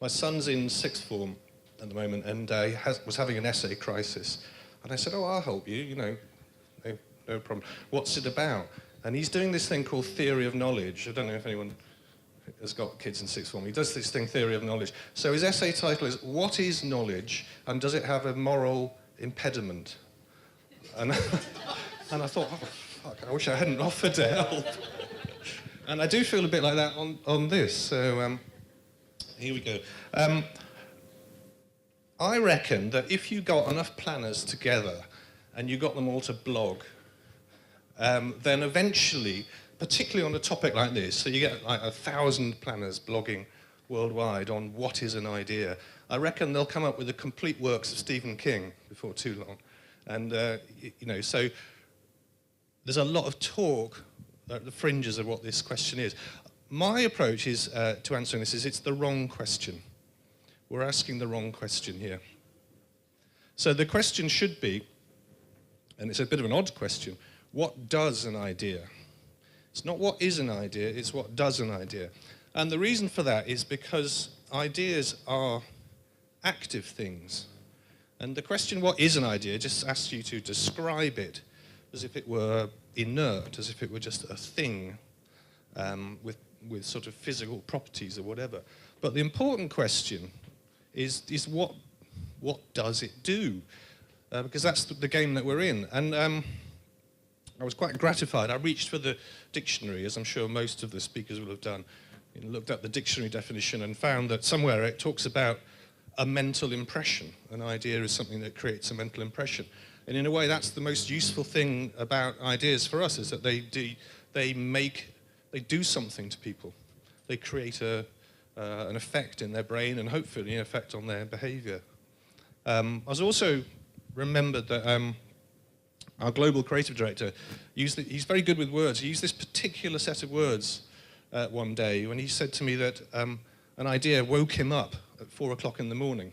My son's in sixth form at the moment, and he was having an essay crisis. And I said, oh, I'll help you, you know, no problem. What's it about? And he's doing this thing called theory of knowledge. I don't know if anyone has got kids in sixth form. He does this thing, theory of knowledge. So his essay title is, what is knowledge, and does it have a moral impediment? And, and I thought, oh, fuck, I wish I hadn't offered to help. And I do feel a bit like that on this, so here we go. I reckon that if you got enough planners together and you got them all to blog, then eventually, particularly on a topic like this, so you get like 1,000 planners blogging worldwide on what is an idea, I reckon they'll come up with the complete works of Stephen King before too long. And, you know, so there's a lot of talk at the fringes of what this question is. My approach is to answering this is it's the wrong question. We're asking the wrong question here. So the question should be, and it's a bit of an odd question, what does an idea? It's not what is an idea, it's what does an idea. And the reason for that is because ideas are active things. And the question, what is an idea, just asks you to describe it as if it were inert, as if it were just a thing with sort of physical properties or whatever. But the important question is what does it do? Because that's the game that we're in. And I was quite gratified. I reached for the dictionary, as I'm sure most of the speakers will have done, and looked up the dictionary definition and found that somewhere it talks about a mental impression. An idea is something that creates a mental impression. And in a way, that's the most useful thing about ideas for us, is that they do something to people. They create an effect in their brain and hopefully an effect on their behavior. I was also remembered that our global creative director he's very good with words. He used this particular set of words one day when he said to me that an idea woke him up at 4 o'clock in the morning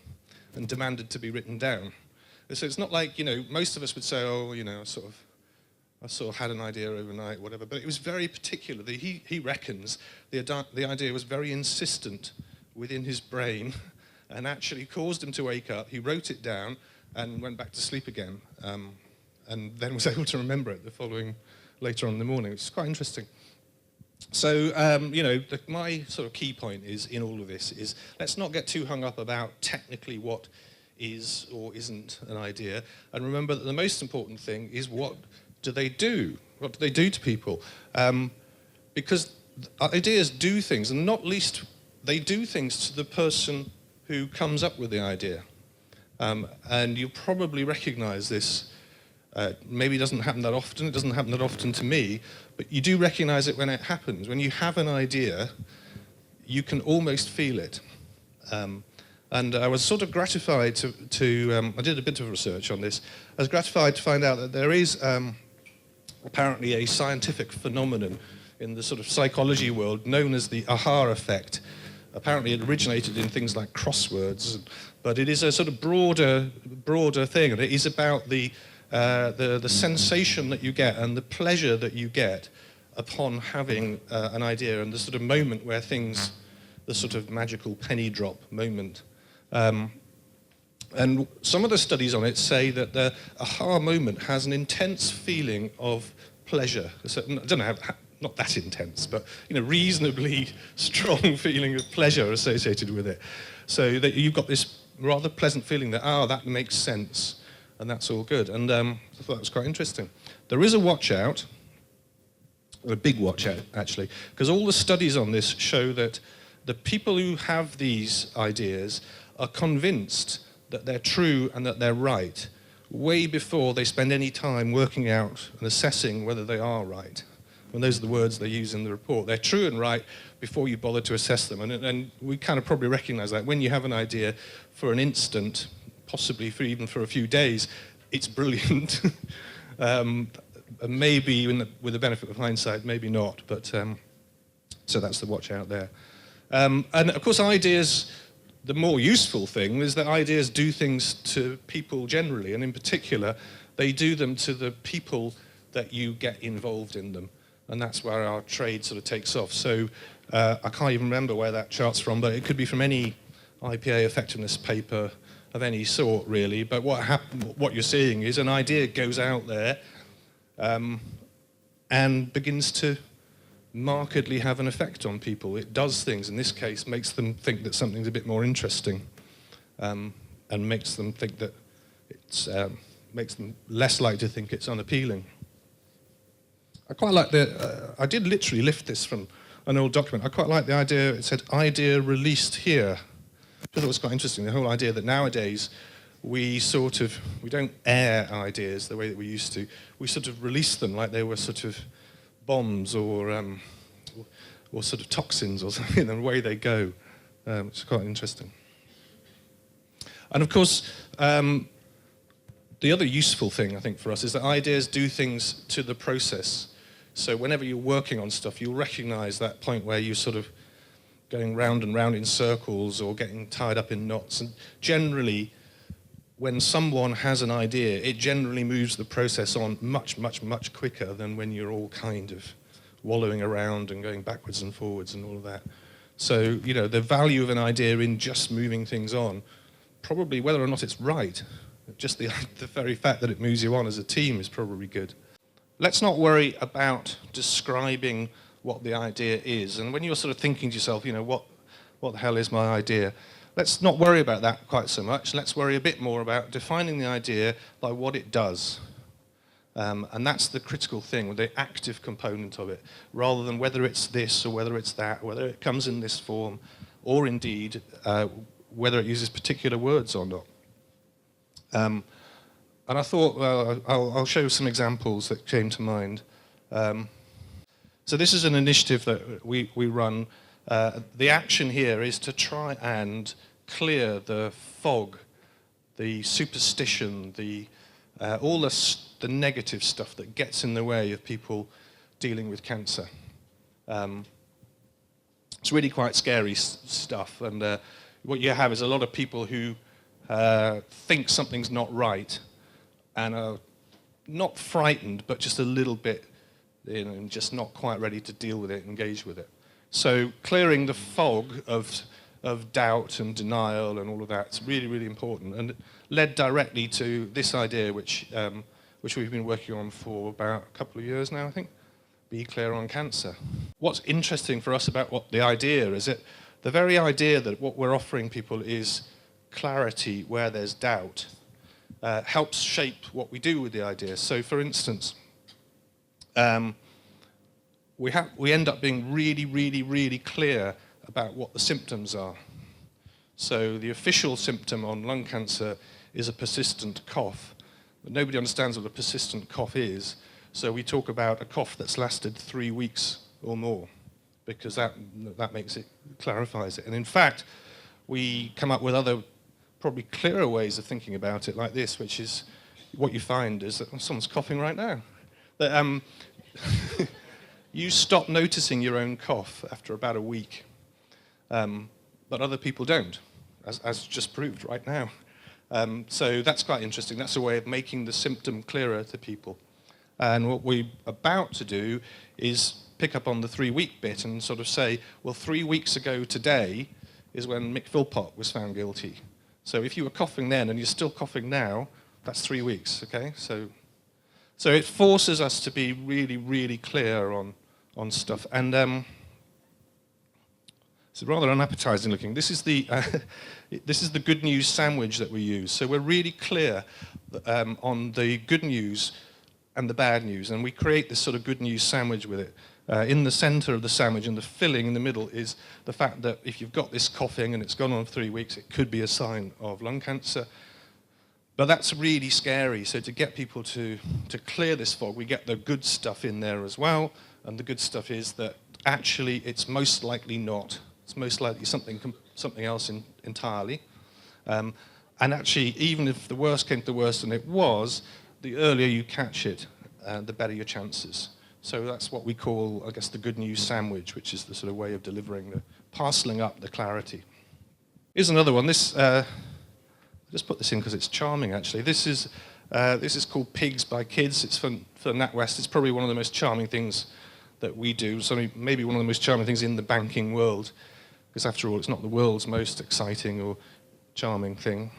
and demanded to be written down. So it's not like, you know, most of us would say, oh, you know, I sort of had an idea overnight, whatever. But it was very particular. He reckons the idea was very insistent within his brain and actually caused him to wake up. He wrote it down and went back to sleep again, and then was able to remember it later on in the morning, which is quite interesting. So, you know, my sort of key point is in all of this is let's not get too hung up about technically what is or isn't an idea, and remember that the most important thing is what do they do? What do they do to people? Because ideas do things, and not least they do things to the person who comes up with the idea. And you probably recognize this. Maybe it doesn't happen that often. It doesn't happen that often to me, but you do recognize it when it happens. When you have an idea, you can almost feel it. And I was sort of gratified to I did a bit of research on this. I was gratified to find out that there is apparently a scientific phenomenon in the sort of psychology world known as the aha effect. Apparently it originated in things like crosswords, but it is a sort of broader thing, and it is about the sensation that you get and the pleasure that you get upon having an idea, and the sort of moment where things, the sort of magical penny drop moment. And some of the studies on it say that the aha moment has an intense feeling of pleasure. So, I don't know how, not that intense, but you know, reasonably strong feeling of pleasure associated with it. So that you've got this rather pleasant feeling that, that makes sense, and that's all good. And I thought that was quite interesting. There is a watch out, a big watch out actually, because all the studies on this show that the people who have these ideas are convinced that they're true and that they're right way before they spend any time working out and assessing whether they are right. And those are the words they use in the report. They're true and right before you bother to assess them. And we kind of probably recognize that. When you have an idea for an instant, possibly even for a few days, it's brilliant. Maybe with the benefit of hindsight, maybe not. But so that's the watch out there. And of course, ideas, the more useful thing is that ideas do things to people generally, and in particular, they do them to the people that you get involved in them. And that's where our trade sort of takes off. So I can't even remember where that chart's from, but it could be from any IPA effectiveness paper of any sort, really. But what you're seeing is an idea goes out there and begins to markedly have an effect on people. It does things, in this case, makes them think that something's a bit more interesting, and makes them think that it's, makes them less likely to think it's unappealing. I quite like I did literally lift this from an old document. I quite like the idea, it said, idea released here. I thought it was quite interesting, the whole idea that nowadays we don't air ideas the way that we used to. We sort of release them like they were sort of bombs or sort of toxins or something, the way they go, which is quite interesting. And of course, the other useful thing, I think, for us is that ideas do things to the process. So whenever you're working on stuff, you'll recognize that point where you're sort of going round and round in circles or getting tied up in knots. And generally, when someone has an idea, it generally moves the process on much, much, much quicker than when you're all kind of wallowing around and going backwards and forwards and all of that. So, you know, the value of an idea in just moving things on, probably whether or not it's right, just the very fact that it moves you on as a team is probably good. Let's not worry about describing what the idea is. And when you're sort of thinking to yourself, you know, what the hell is my idea? Let's not worry about that quite so much. Let's worry a bit more about defining the idea by what it does. And that's the critical thing, the active component of it, rather than whether it's this or whether it's that, whether it comes in this form, or indeed whether it uses particular words or not. And I thought, well, I'll show some examples that came to mind. So this is an initiative that we run. The action here is to try and clear the fog, the superstition, all the negative stuff that gets in the way of people dealing with cancer. It's really quite scary stuff, and what you have is a lot of people who think something's not right and are not frightened, but just a little bit, you know, just not quite ready to deal with it, engage with it. So clearing the fog of doubt and denial and all of that is really, really important, and it led directly to this idea, which we've been working on for about a couple of years now, I think. Be clear on cancer. What's interesting for us about what the idea is, that the very idea that what we're offering people is clarity where there's doubt helps shape what we do with the idea. So, for instance, we end up being really, really, really clear about what the symptoms are. So the official symptom on lung cancer is a persistent cough. But nobody understands what a persistent cough is. So we talk about a cough that's lasted 3 weeks or more, because that makes it, clarifies it. And in fact, we come up with other, probably clearer ways of thinking about it, like this, which is what you find is that someone's coughing right now. That, you stop noticing your own cough after about a week, but other people don't, as just proved right now. So that's quite interesting. That's a way of making the symptom clearer to people. And what we're about to do is pick up on the 3-week bit and sort of say, well, 3 weeks ago today is when Mick Philpott was found guilty. So if you were coughing then and you're still coughing now, that's 3 weeks, okay? So it forces us to be really, really clear on stuff. And it's rather unappetizing looking. This is the good news sandwich that we use. So we're really clear on the good news and the bad news, and we create this sort of good news sandwich with it. In the center of the sandwich and the filling in the middle is the fact that if you've got this coughing and it's gone on for 3 weeks, it could be a sign of lung cancer. But that's really scary. So to get people to clear this fog, we get the good stuff in there as well. And the good stuff is that actually it's most likely not. It's most likely something else entirely. And actually, even if the worst came to the worst, and it was, the earlier you catch it, the better your chances. So that's what we call, I guess, the good news sandwich, which is the sort of way of delivering parceling up the clarity. Here's another one. This, I'll just put this in because it's charming, actually. This is called Pigs by Kids. It's for NatWest. It's probably one of the most charming things that we do. So maybe one of the most charming things in the banking world. because after all, it's not the world's most exciting or charming thing.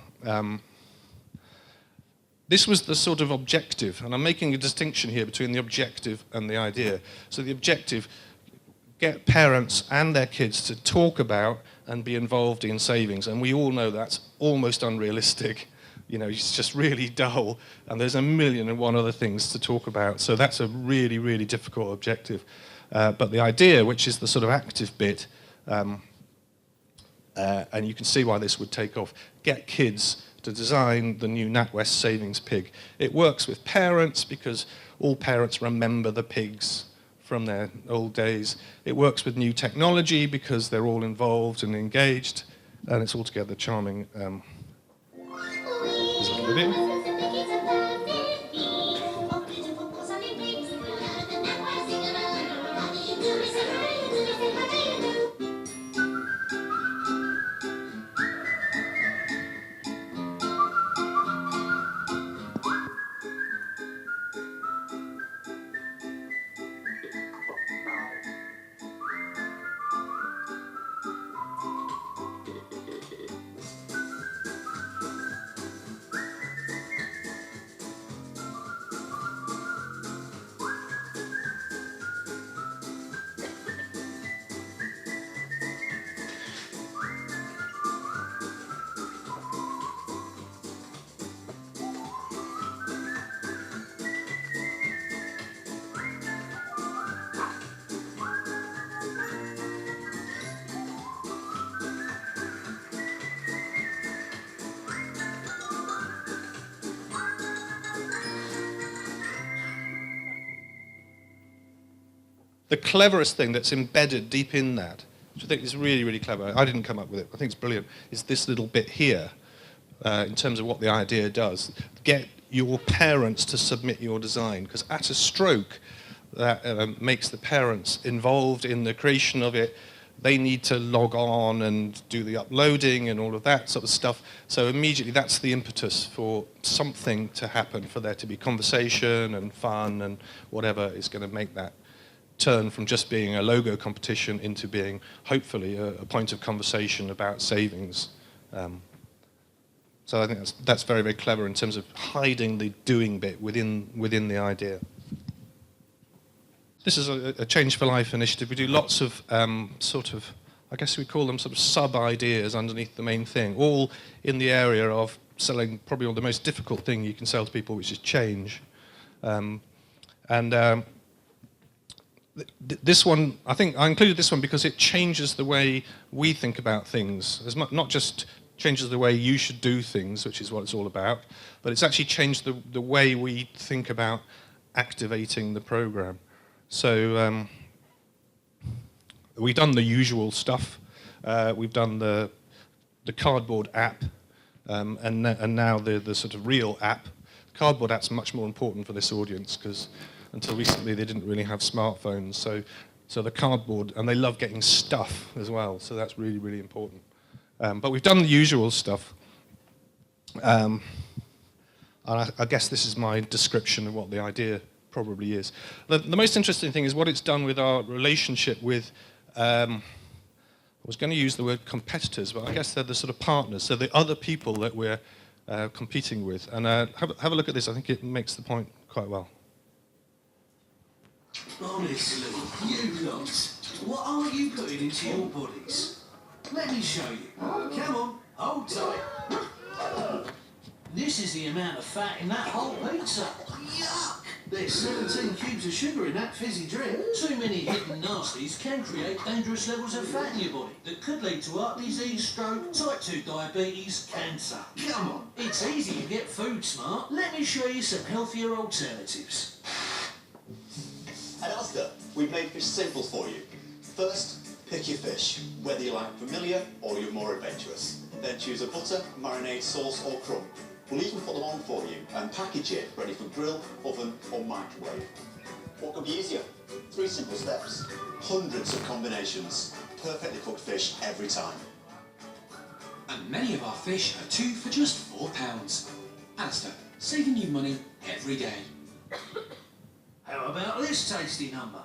This was the sort of objective, and I'm making a distinction here between the objective and the idea. So the objective, get parents and their kids to talk about and be involved in savings, and we all know that's almost unrealistic. You know, it's just really dull, and there's a million and one other things to talk about, so that's a really, really difficult objective. But the idea, which is the sort of active bit, and you can see why this would take off, get kids to design the new NatWest savings pig. It works with parents because all parents remember the pigs from their old days. It works with new technology because they're all involved and engaged, and it's altogether charming. There's a little bit. The cleverest thing that's embedded deep in that, which I think is really, really clever, I didn't come up with it, I think it's brilliant, is this little bit here, in terms of what the idea does. Get your parents to submit your design, because at a stroke, that makes the parents involved in the creation of it. They need to log on and do the uploading and all of that sort of stuff. So immediately that's the impetus for something to happen, for there to be conversation and fun and whatever is going to make that turn from just being a logo competition into being, hopefully, a point of conversation about savings. So I think that's very, very clever in terms of hiding the doing bit within the idea. This is a Change for Life initiative. We do lots of sort of, I guess we call them sort of sub-ideas underneath the main thing, all in the area of selling probably the most difficult thing you can sell to people, which is change. This one, I think I included this one because it changes the way we think about things. It's not just changes the way you should do things, which is what it's all about, but it's actually changed the way we think about activating the program. So we've done the usual stuff. We've done the cardboard app, and now the sort of real app. Cardboard app's much more important for this audience because until recently they didn't really have smartphones. So the cardboard, and they love getting stuff as well. So that's really, really important. But we've done the usual stuff. And I guess this is my description of what the idea probably is. The most interesting thing is what it's done with our relationship with, I was going to use the word competitors, but I guess they're the sort of partners, so the other people that we're competing with. And have a look at this, I think it makes the point quite well. Honestly, you lot, what are you putting into your bodies? Let me show you. Come on, hold tight. This is the amount of fat in that whole pizza. Yuck! There's 17 cubes of sugar in that fizzy drink. Too many hidden nasties can create dangerous levels of fat in your body that could lead to heart disease, stroke, type 2 diabetes, cancer. Come on, it's easy to get food smart. Let me show you some healthier alternatives. At Asda, we've made fish simple for you. First, pick your fish, whether you like familiar or you're more adventurous. Then choose a butter, marinade, sauce or crumb. We'll even put them on for you and package it ready for grill, oven or microwave. What could be easier? 3 simple steps. Hundreds of combinations. Perfectly cooked fish every time. And many of our fish are 2 for just £4. Asda, saving you money every day. How about this tasty number?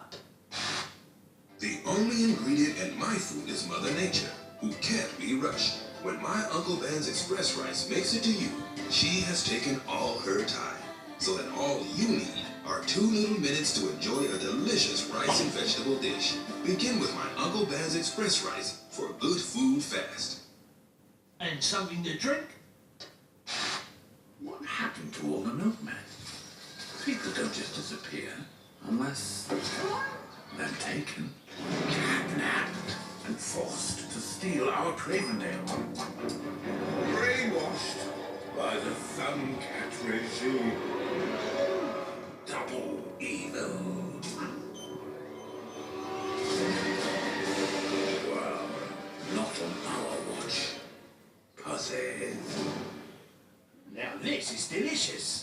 The only ingredient in my food is Mother Nature, who can't be rushed. When my Uncle Ben's Express Rice makes it to you, she has taken all her time. So that all you need are 2 little minutes to enjoy a delicious rice and vegetable dish. Begin with my Uncle Ben's Express Rice for good food fast. And something to drink? What happened to all the milkmen? People don't just disappear unless they're taken, kidnapped, and forced to steal our Cravendale. Brainwashed by the Thumbcat regime. Double evil. Well, not on our watch. Pussy. Now this is delicious.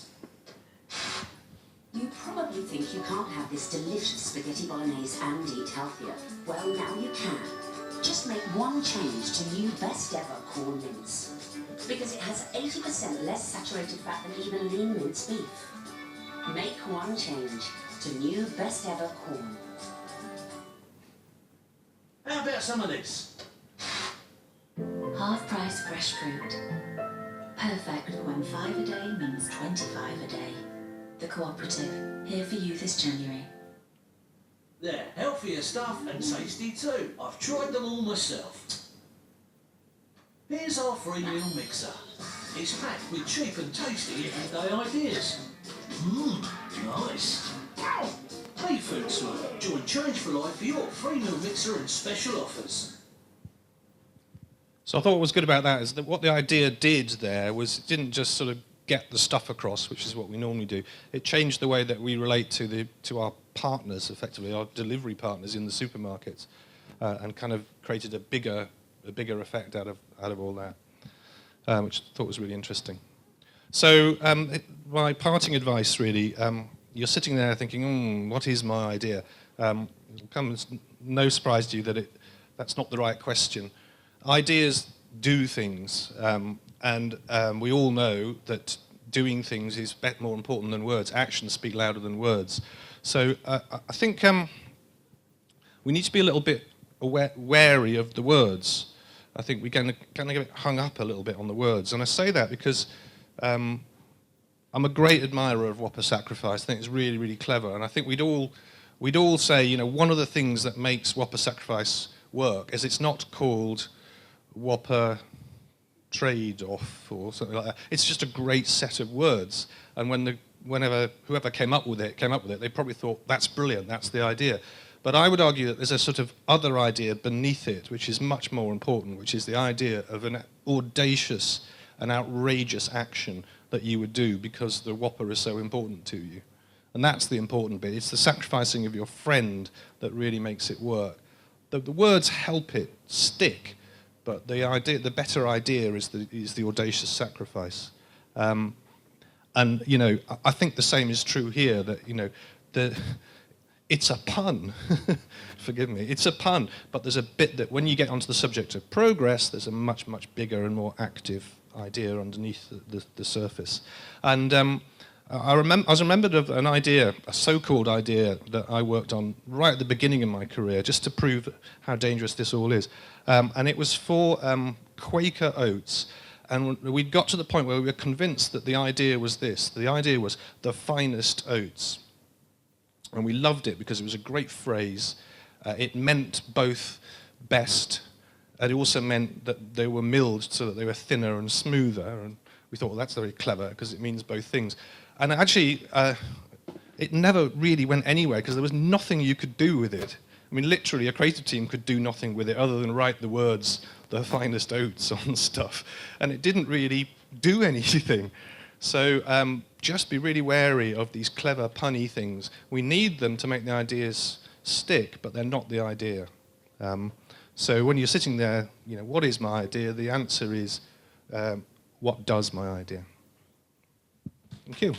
You probably think you can't have this delicious spaghetti bolognese and eat healthier. Well, now you can. Just make one change to new best ever corn mince. Because it has 80% less saturated fat than even lean mince beef. Make one change to new best ever corn. How about some of this? Half price fresh fruit. Perfect when 5 a day means 25 a day. The Cooperative, here for you this January. They're healthier stuff and tasty too. I've tried them all myself. Here's our free meal mixer. It's packed with cheap and tasty everyday ideas. Nice. Hey Food Store, join Change for Life for your free meal mixer and special offers. So I thought what was good about that is that what the idea did there was it didn't just sort of get the stuff across, which is what we normally do. It changed the way that we relate to our partners, effectively, our delivery partners in the supermarkets, and kind of created a bigger effect out of all that, which I thought was really interesting. So my parting advice, really, you're sitting there thinking, what is my idea? It'll come as no surprise to you that that's not the right question. Ideas do things, and we all know that doing things is more important than words. Actions speak louder than words. So I think we need to be a little bit wary of the words. I think we kind of get hung up a little bit on the words. And I say that because I'm a great admirer of Whopper Sacrifice. I think it's really, really clever. And I think we'd all say, one of the things that makes Whopper Sacrifice work is it's not called Whopper trade-off or something like that. It's just a great set of words. And whoever came up with it, they probably thought, that's brilliant, that's the idea. But I would argue that there's a sort of other idea beneath it, which is much more important, which is the idea of an audacious and outrageous action that you would do because the Whopper is so important to you. And that's the important bit. It's the sacrificing of your friend that really makes it work. The words help it stick, but the better idea is the audacious sacrifice. And I think the same is true here. That it's a pun. Forgive me. It's a pun, but there's a bit that when you get onto the subject of progress, there's a much, much bigger and more active idea underneath the surface. And I was remembered of an idea, a so-called idea that I worked on right at the beginning of my career, just to prove how dangerous this all is. And it was for Quaker oats. And we got to the point where we were convinced that the idea was this. The idea was the finest oats. And we loved it because it was a great phrase. It meant both best, and it also meant that they were milled so that they were thinner and smoother. And we thought, well, that's very clever because it means both things. And actually, it never really went anywhere because there was nothing you could do with it. I mean, literally, a creative team could do nothing with it other than write the words, the finest oats on stuff. And it didn't really do anything. So just be really wary of these clever, punny things. We need them to make the ideas stick, but they're not the idea. So when you're sitting there, what is my idea? The answer is, what does my idea? Thank you.